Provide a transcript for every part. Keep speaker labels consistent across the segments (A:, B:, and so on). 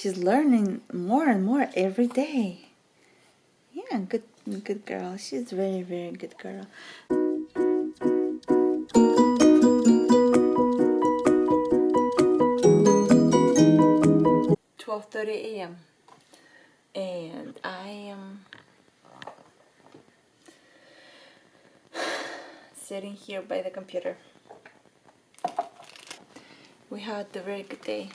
A: She's learning more and more every day. Yeah, good girl. She's very, very good girl. 12:30 a.m. and I am sitting here by the computer. We had a very good day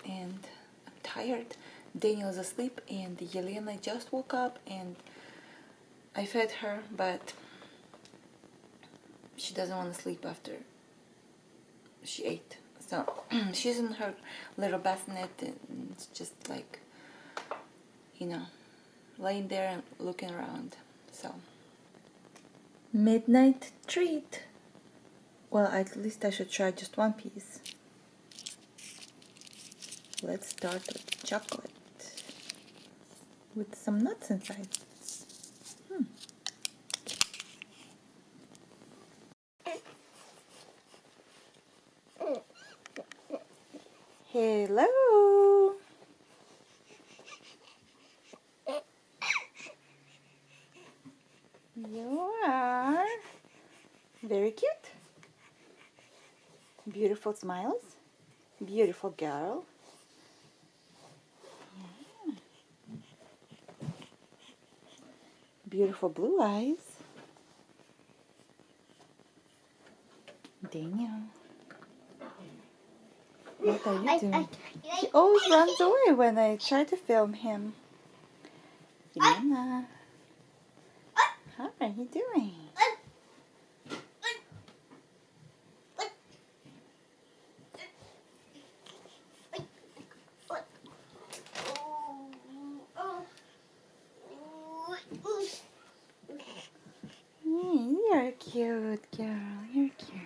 A: and I'm tired. Daniel's asleep and Yelena just woke up and I fed her, but she doesn't want to sleep after she ate. So she's in her little bassinet and it's just like, you know, laying there and looking around. So midnight treat. Well, at least I should try just one piece. Let's start with chocolate with some nuts inside. Hello. You are very cute. Beautiful smiles. Beautiful girl. Yeah. Beautiful blue eyes. Daniel. What are you doing? He always runs away when I try to film him. Yelena. How are you doing? You're cute, girl. You're cute.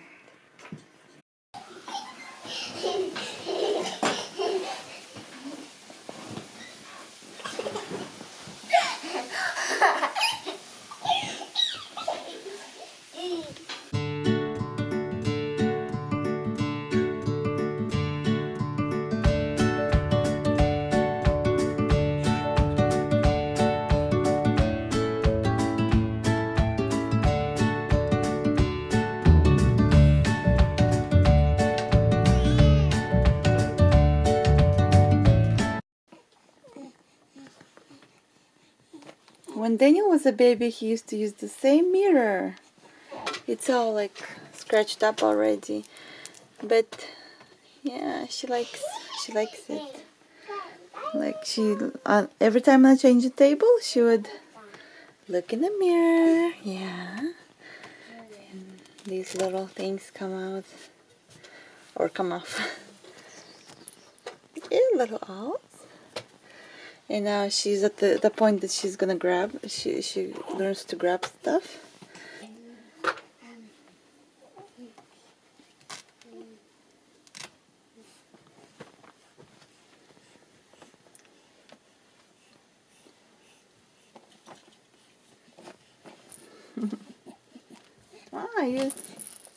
A: When Daniel was a baby, he used to use the same mirror. It's all like scratched up already, but yeah, she likes it. Like every time I change the table, she would look in the mirror. Yeah, and these little things come out or come off. Yeah, little owls. And now she's at the point that she's gonna grab. She learns to grab stuff.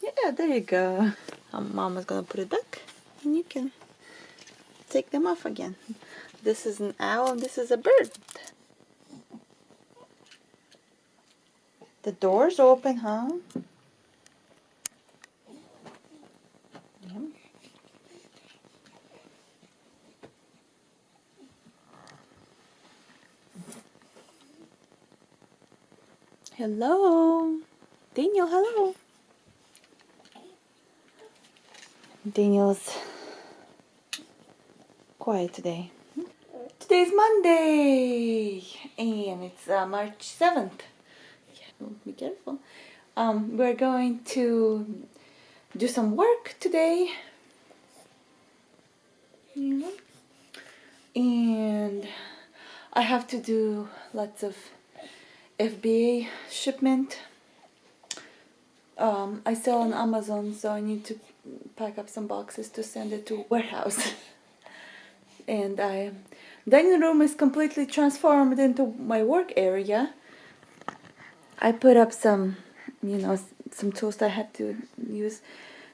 A: Yeah, there you go. Mama's gonna put it back, and you can take them off again. This is an owl, and this is a bird. The door's open, huh? Yeah. Hello, Daniel. Hello. Daniel's quiet today. Today's Monday, and it's March 7th. Yeah, be careful. We're going to do some work today. Yeah. And I have to do lots of FBA shipment. I sell on Amazon, so I need to pack up some boxes to send it to warehouse. And dining room is completely transformed into my work area. I put up some, some tools I had to use,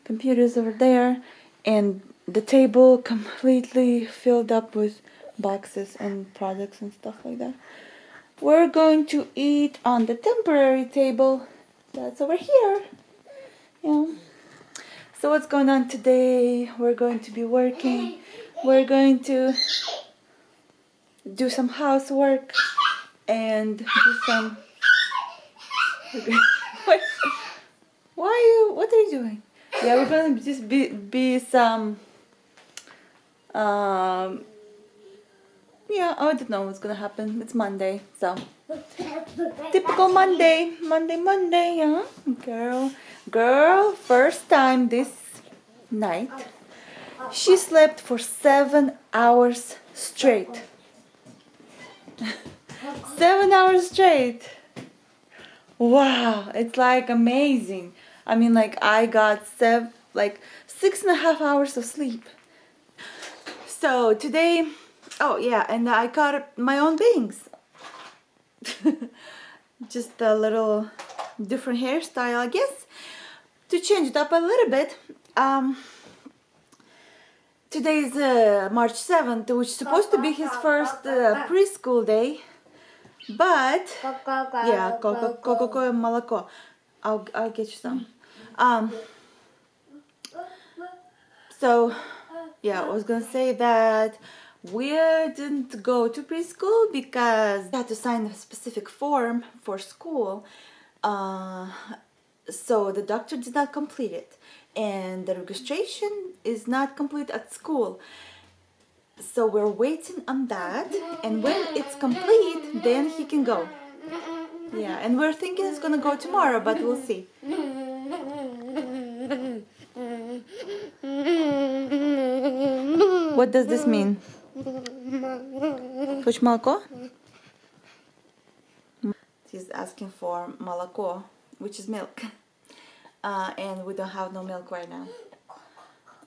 A: computers over there, and the table completely filled up with boxes and products and stuff like that. We're going to eat on the temporary table that's over here. Yeah. So what's going on today? We're going to be working. We're going to do some housework and do some... What? Why are you... What are you doing? Yeah, we're going to just be some... Yeah, I don't know what's gonna happen. It's Monday, so typical Monday, yeah. Girl, first time this night, she slept for 7 hours straight. 7 hours straight. Wow, it's like amazing. I mean, like I got 6.5 hours of sleep. So today. Oh yeah, and I cut my own bangs. Just a little different hairstyle, I guess, to change it up a little bit. Today is March 7th, which is supposed to be his first preschool day. But yeah, Coca-Cola and молоко. I'll get you some. So yeah, I was gonna say that we didn't go to preschool because we had to sign a specific form for school. So the doctor did not complete it, and the registration is not complete at school. So we're waiting on that, and when it's complete, then he can go. Yeah, and we're thinking it's gonna go tomorrow, but we'll see. What does this mean? Хочешь молоко? He's asking for молоко, which is milk. And we don't have no milk right now.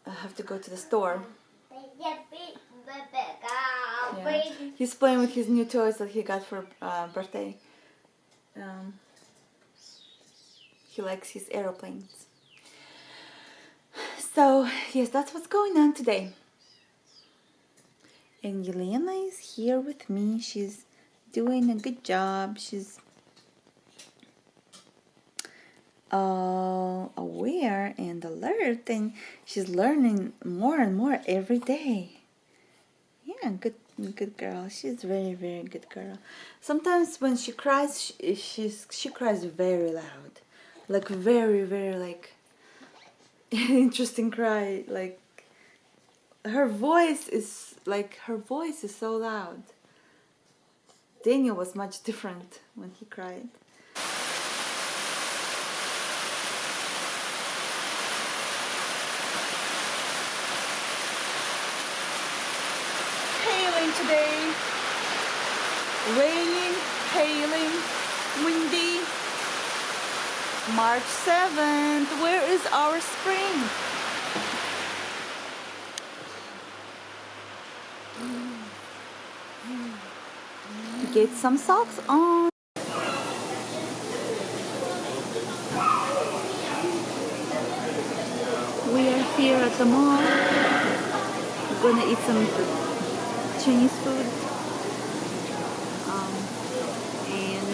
A: I have to go to the store. Yeah. He's playing with his new toys that he got for birthday. He likes his aeroplanes. So, yes, that's what's going on today. And Yelena is here with me. She's doing a good job. She's aware and alert, and she's learning more and more every day. Yeah, good girl. She's very, very good girl. Sometimes when she cries, she cries very loud, like very, very like interesting cry. Like her voice is so loud. Daniel was much different when he cried. Hailing today. Raining, hailing, windy. March 7th. Where is our spring? Get some socks on. We are here at the mall. We're gonna eat some Chinese food. And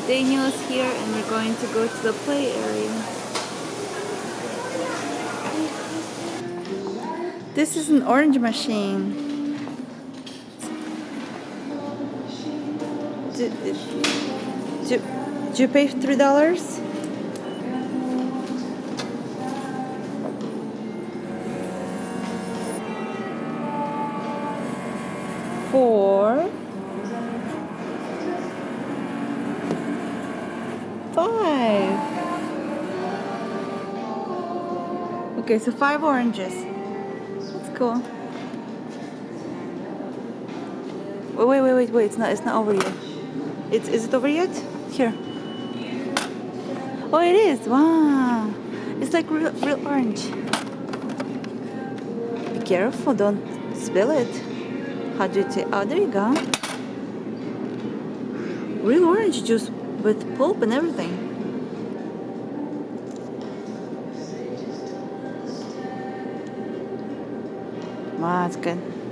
A: Daniel is here, and we're going to go to the play area. This is an orange machine. Did you pay $3? $4, $5. Okay, so 5 oranges. That's cool. Wait. It's not over yet. Is it over yet? Here. Oh, it is. Wow. It's like real orange. Be careful, don't spill it. How do you take? Oh, there you go. Real orange juice with pulp and everything. Wow, that's good.